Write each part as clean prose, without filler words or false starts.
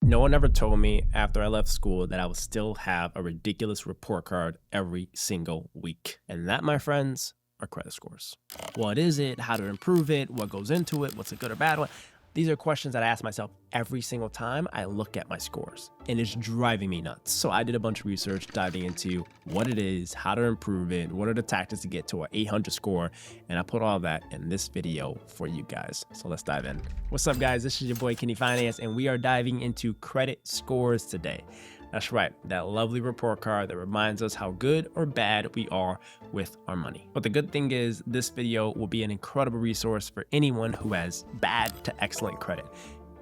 No one ever told me after I left school that I would still have a ridiculous report card every single week. And that, my friends, are credit scores. What is it? How to improve it? What goes into it? What's a good or bad one? These are questions that I ask myself every single time I look at my scores, and it's driving me nuts. So I did a bunch of research diving into what it is, how to improve it, what are the tactics to get to an 800 score, and I put all that in this video for you guys. So let's dive in. What's up, guys? This is your boy Kenny Finance, and we are diving into credit scores today. That's right, that lovely report card that reminds us how good or bad we are with our money. But the good thing is this video will be an incredible resource for anyone who has bad to excellent credit.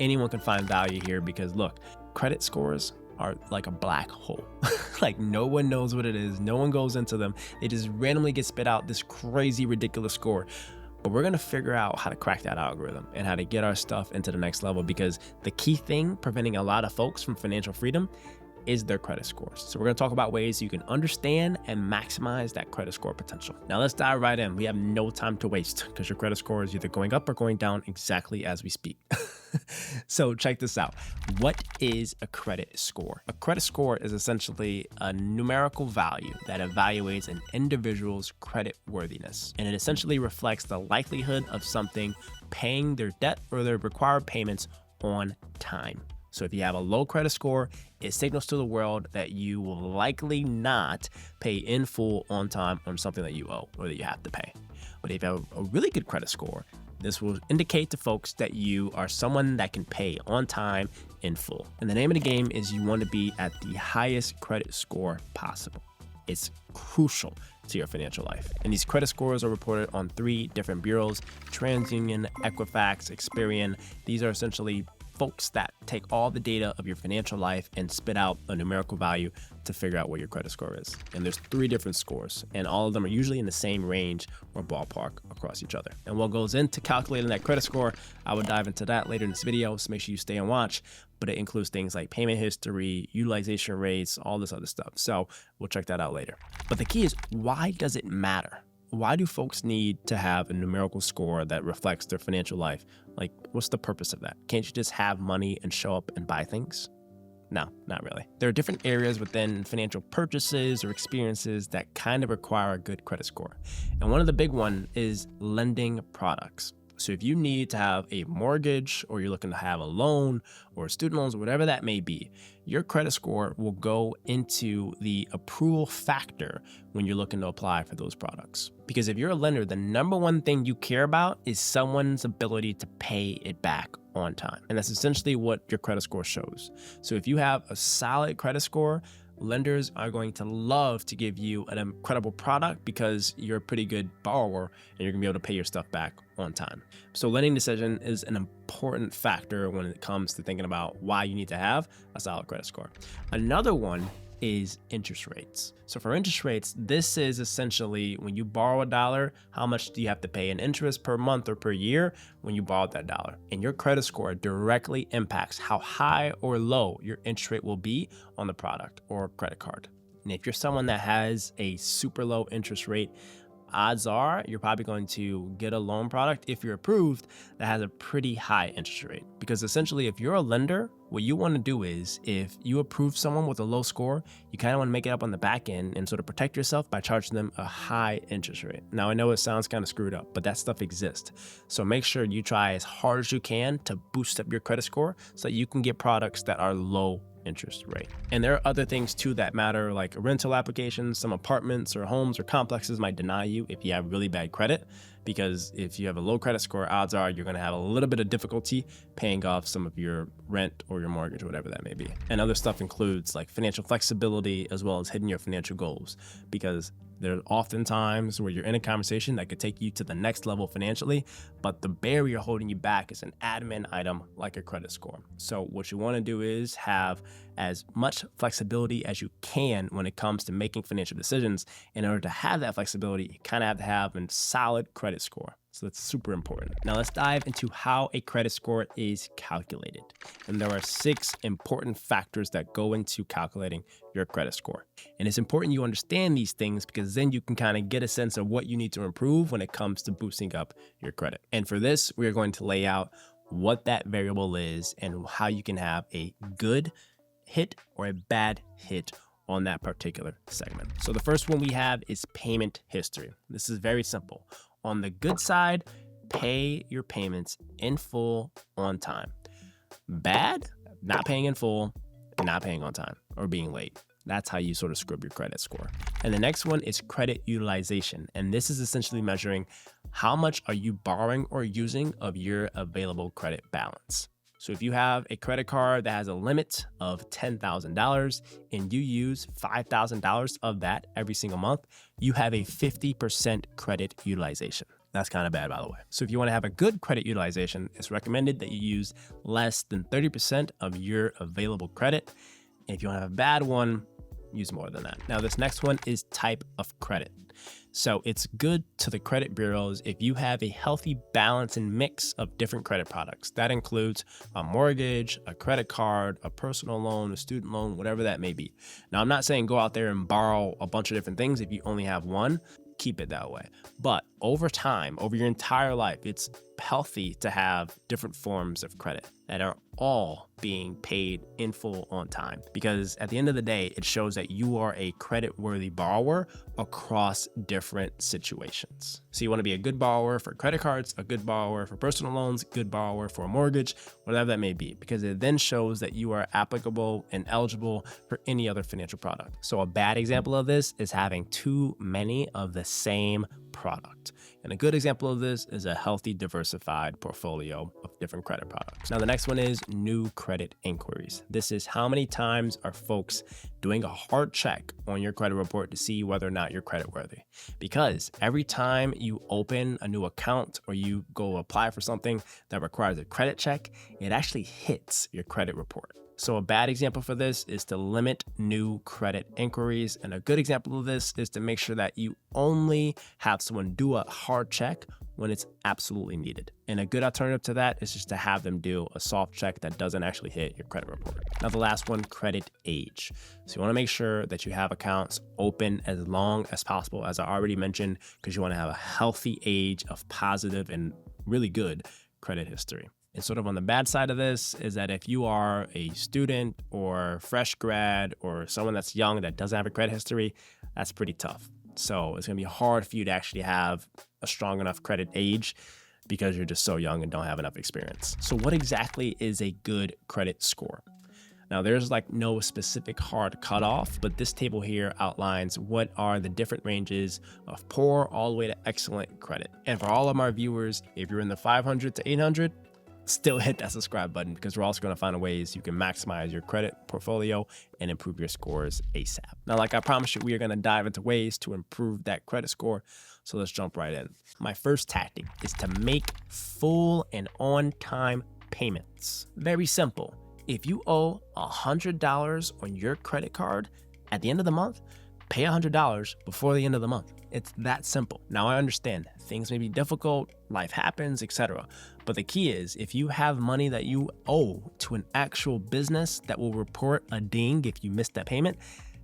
Anyone can find value here because look, credit scores are like a black hole. Like no one knows what it is. No one goes into them. They just randomly get spit out this crazy, ridiculous score. But we're gonna figure out how to crack that algorithm and how to get our stuff into the next level, because the key thing preventing a lot of folks from financial freedom is their credit scores. So we're gonna talk about ways you can understand and maximize that credit score potential. Now let's dive right in. We have no time to waste because your credit score is either going up or going down exactly as we speak. So check this out. What is a credit score? A credit score is essentially a numerical value that evaluates an individual's credit worthiness. And it essentially reflects the likelihood of something paying their debt or their required payments on time. So if you have a low credit score, it signals to the world that you will likely not pay in full on time on something that you owe or that you have to pay. But if you have a really good credit score, this will indicate to folks that you are someone that can pay on time in full. And the name of the game is you want to be at the highest credit score possible. It's crucial to your financial life. And these credit scores are reported on 3 different bureaus: TransUnion, Equifax, Experian. These are essentially folks that take all the data of your financial life and spit out a numerical value to figure out what your credit score is. And there's 3 different scores, and all of them are usually in the same range or ballpark across each other. And what goes into calculating that credit score, I will dive into that later in this video, so make sure you stay and watch. But it includes things like payment history, utilization rates, all this other stuff. So we'll check that out later. But the key is, why does it matter? Why do folks need to have a numerical score that reflects their financial life? Like, what's the purpose of that? Can't you just have money and show up and buy things? No, not really. There are different areas within financial purchases or experiences that kind of require a good credit score. And one of the big ones is lending products. So if you need to have a mortgage, or you're looking to have a loan or student loans, whatever that may be, your credit score will go into the approval factor when you're looking to apply for those products. Because if you're a lender, the number one thing you care about is someone's ability to pay it back on time. And that's essentially what your credit score shows. So if you have a solid credit score, lenders are going to love to give you an incredible product because you're a pretty good borrower and you're gonna be able to pay your stuff back on time. So lending decision is an important factor when it comes to thinking about why you need to have a solid credit score. Another one is interest rates. So for interest rates, this is essentially when you borrow $1, how much do you have to pay in interest per month or per year when you borrowed that $1? And your credit score directly impacts how high or low your interest rate will be on the product or credit card. And if you're someone that has a super low interest rate, odds are you're probably going to get a loan product, if you're approved, that has a pretty high interest rate. Because essentially, if you're a lender, what you want to do is, if you approve someone with a low score, you kind of want to make it up on the back end and sort of protect yourself by charging them a high interest rate. Now, I know it sounds kind of screwed up, but that stuff exists. So make sure you try as hard as you can to boost up your credit score so that you can get products that are low interest rate. And there are other things too that matter, like rental applications. Some apartments or homes or complexes might deny you if you have really bad credit, because if you have a low credit score, odds are you're going to have a little bit of difficulty paying off some of your rent or your mortgage or whatever that may be. And other stuff includes like financial flexibility as well as hitting your financial goals, because there are often times where you're in a conversation that could take you to the next level financially, but the barrier holding you back is an admin item like a credit score. So what you want to do is have as much flexibility as you can when it comes to making financial decisions. In order to have that flexibility, you kind of have to have a solid credit score. So that's super important. Now let's dive into how a credit score is calculated. And there are 6 important factors that go into calculating your credit score. And it's important you understand these things, because then you can kind of get a sense of what you need to improve when it comes to boosting up your credit. And for this, we are going to lay out what that variable is and how you can have a good hit or a bad hit on that particular segment. So the first one we have is payment history. This is very simple. On the good side, pay your payments in full on time. Bad, not paying in full, not paying on time, or being late. That's how you sort of scrub your credit score. And the next one is credit utilization. And this is essentially measuring how much are you borrowing or using of your available credit balance. So if you have a credit card that has a limit of $10,000 and you use $5,000 of that every single month, you have a 50% credit utilization. That's kind of bad, by the way. So if you want to have a good credit utilization, it's recommended that you use less than 30% of your available credit. And if you want to have a bad one, use more than that. Now, this next one is type of credit. So it's good to the credit bureaus if you have a healthy balance and mix of different credit products. That includes a mortgage, a credit card, a personal loan, a student loan, whatever that may be. Now, I'm not saying go out there and borrow a bunch of different things if you only have one. Keep it that way. But over time, over your entire life, it's healthy to have different forms of credit that are all being paid in full on time. Because at the end of the day, it shows that you are a credit-worthy borrower across different situations. So you want to be a good borrower for credit cards, a good borrower for personal loans, good borrower for a mortgage, whatever that may be, because it then shows that you are applicable and eligible for any other financial product. So a bad example of this is having too many of the same product. And a good example of this is a healthy, diversified portfolio of different credit products. Now, the next one is new credit inquiries. This is how many times are folks doing a hard check on your credit report to see whether or not you're creditworthy. Because every time you open a new account or you go apply for something that requires a credit check, it actually hits your credit report. So a bad example for this is to limit new credit inquiries. And a good example of this is to make sure that you only have someone do a hard check when it's absolutely needed. And a good alternative to that is just to have them do a soft check that doesn't actually hit your credit report. Now, the last one, credit age. So you want to make sure that you have accounts open as long as possible, as I already mentioned, because you want to have a healthy age of positive and really good credit history. And sort of on the bad side of this is that if you are a student or fresh grad or someone that's young that doesn't have a credit history, that's pretty tough. So it's going to be hard for you to actually have a strong enough credit age because you're just so young and don't have enough experience. So what exactly is a good credit score? Now, there's like no specific hard cutoff, but this table here outlines what are the different ranges of poor all the way to excellent credit. And for all of my viewers, if you're in the 500 to 800, still hit that subscribe button because we're also going to find ways you can maximize your credit portfolio and improve your scores ASAP. Now, like I promised you, we are going to dive into ways to improve that credit score. So let's jump right in. My first tactic is to make full and on-time payments. Very simple. If you owe $100 on your credit card at the end of the month, pay $100 before the end of the month. It's that simple. Now, I understand things may be difficult, life happens, etc. But the key is if you have money that you owe to an actual business that will report a ding if you miss that payment,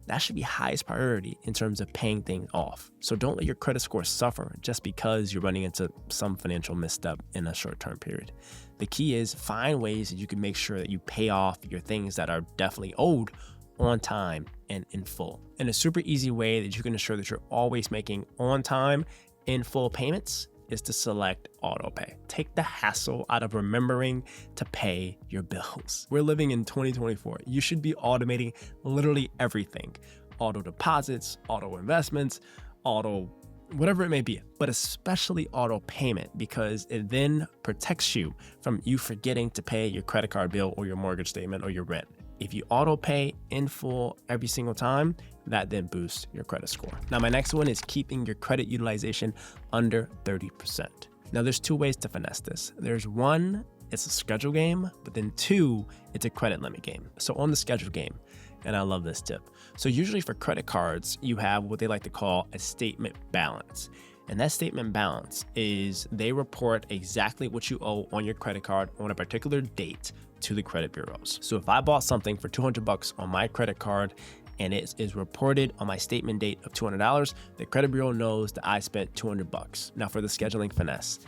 that should be highest priority in terms of paying things off. So don't let your credit score suffer just because you're running into some financial misstep in a short-term period. The key is find ways that you can make sure that you pay off your things that are definitely owed on time and in full. And a super easy way that you can ensure that you're always making on time, in full payments is to select auto pay. Take the hassle out of remembering to pay your bills. We're living in 2024. You should be automating literally everything. Auto deposits, auto investments, auto whatever it may be, but especially auto payment because it then protects you from you forgetting to pay your credit card bill or your mortgage statement or your rent. If you auto pay in full every single time, that then boosts your credit score. Now, my next one is keeping your credit utilization under 30%. Now, there's two ways to finesse this. There's one, it's a schedule game, but then two, it's a credit limit game. So on the schedule game, and I love this tip. So usually for credit cards, you have what they like to call a statement balance. And that statement balance is they report exactly what you owe on your credit card on a particular date to the credit bureaus. So if I bought something for $200 on my credit card and it is reported on my statement date of $200, the credit bureau knows that I spent $200. Now for the scheduling finesse,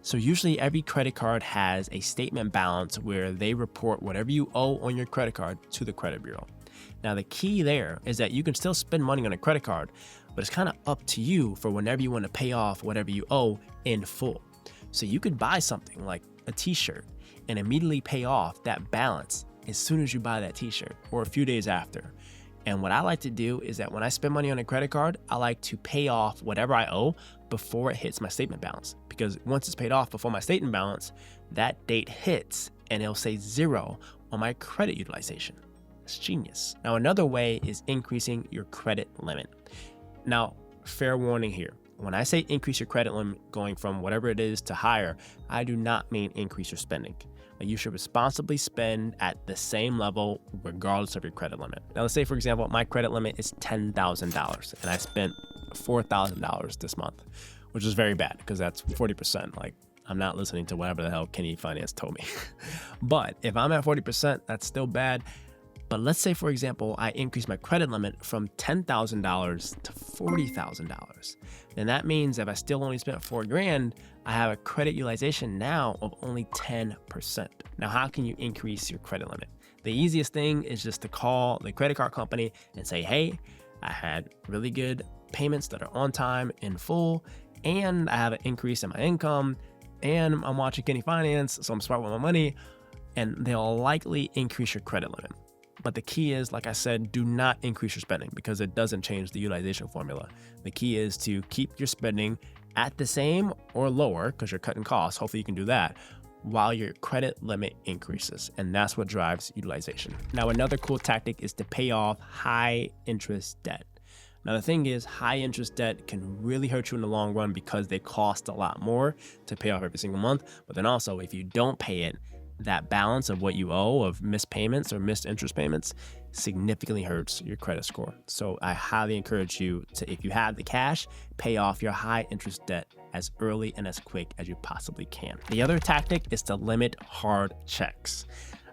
So usually every credit card has a statement balance where they report whatever you owe on your credit card to the credit bureau. Now, the key there is that you can still spend money on a credit card, but it's kind of up to you for whenever you want to pay off whatever you owe in full. So you could buy something like a t-shirt and immediately pay off that balance as soon as you buy that t-shirt or a few days after. And what I like to do is that when I spend money on a credit card, I like to pay off whatever I owe before it hits my statement balance. Because once it's paid off before my statement balance, that date hits and it'll say 0 on my credit utilization. It's genius. Now, another way is increasing your credit limit. Now, fair warning here. When I say increase your credit limit going from whatever it is to higher, I do not mean increase your spending. You should responsibly spend at the same level regardless of your credit limit. Now, let's say, for example, my credit limit is $10,000 and I spent $4,000 this month, which is very bad because that's 40%. Like, I'm not listening to whatever the hell Kenny Finance told me. But if I'm at 40%, that's still bad. But let's say, for example, I increase my credit limit from $10,000 to $40,000. Then that means if I still only spent $4,000, I have a credit utilization now of only 10%. Now, how can you increase your credit limit? The easiest thing is just to call the credit card company and say, hey, I had really good payments that are on time, in full, and I have an increase in my income, and I'm watching Kenny Finance, so I'm smart with my money, and they'll likely increase your credit limit. But the key is, like I said, do not increase your spending because it doesn't change the utilization formula. The key is to keep your spending at the same or lower because you're cutting costs. Hopefully you can do that while your credit limit increases. And that's what drives utilization. Now, another cool tactic is to pay off high interest debt. Now, the thing is, high interest debt can really hurt you in the long run because they cost a lot more to pay off every single month. But then also, if you don't pay it, that balance of what you owe of missed payments or missed interest payments significantly hurts your credit score. So I highly encourage you to, if you have the cash, pay off your high interest debt as early and as quick as you possibly can. The other tactic is to limit hard checks.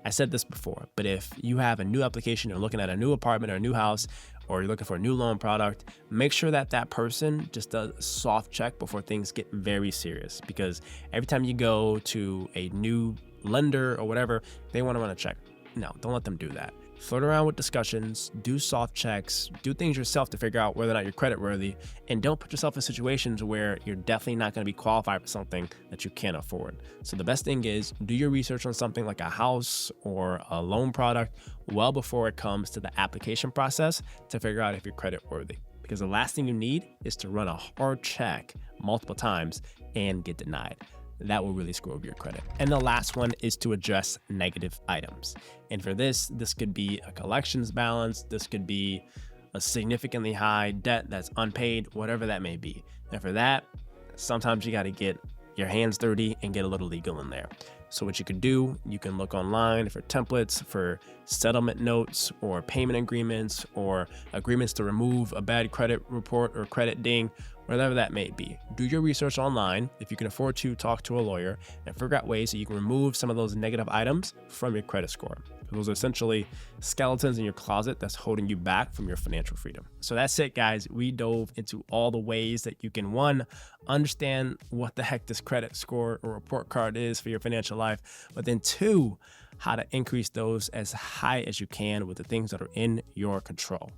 I said this before, but if you have a new application, you're looking at a new apartment or a new house, or you're looking for a new loan product, make sure that that person just does a soft check before things get very serious. Because every time you go to a new lender or whatever, they want to run a check. No, don't let them do that. Float around with discussions, do soft checks, do things yourself to figure out whether or not you're credit worthy, and don't put yourself in situations where you're definitely not going to be qualified for something that you can't afford. So the best thing is do your research on something like a house or a loan product well before it comes to the application process to figure out if you're credit worthy. Because the last thing you need is to run a hard check multiple times and get denied. That will really screw over your credit. And the last one is to address negative items. And for this could be a collections balance. This could be a significantly high debt that's unpaid, whatever that may be. And for that, sometimes you got to get your hands dirty and get a little legal in there. So what you can do, you can look online for templates for settlement notes or payment agreements or agreements to remove a bad credit report or credit ding, whatever that may be. Do your research online. If you can afford to, talk to a lawyer and figure out ways that you can remove some of those negative items from your credit score. Those are essentially skeletons in your closet that's holding you back from your financial freedom. So that's it, guys. We dove into all the ways that you can, one, understand what the heck this credit score or report card is for your financial life, but then two, how to increase those as high as you can with the things that are in your control.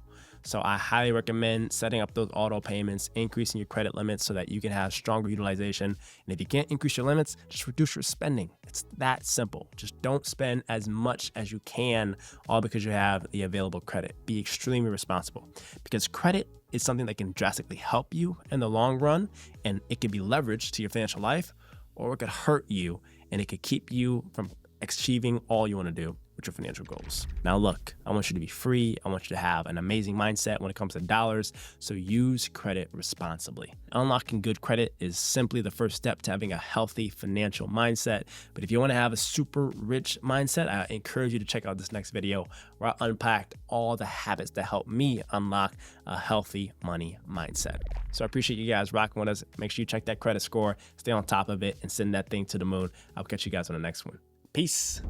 So I highly recommend setting up those auto payments, increasing your credit limits so that you can have stronger utilization. And if you can't increase your limits, just reduce your spending. It's that simple. Just don't spend as much as you can, all because you have the available credit. Be extremely responsible because credit is something that can drastically help you in the long run, and it can be leveraged to your financial life, or it could hurt you and it could keep you from achieving all you want to do with your financial goals. Now look, I want you to be free. I want you to have an amazing mindset when it comes to dollars. So use credit responsibly. Unlocking good credit is simply the first step to having a healthy financial mindset. But if you want to have a super rich mindset, I encourage you to check out this next video where I unpacked all the habits that help me unlock a healthy money mindset. So I appreciate you guys rocking with us. Make sure you check that credit score, stay on top of it, and send that thing to the moon. I'll catch you guys on the next one. Peace.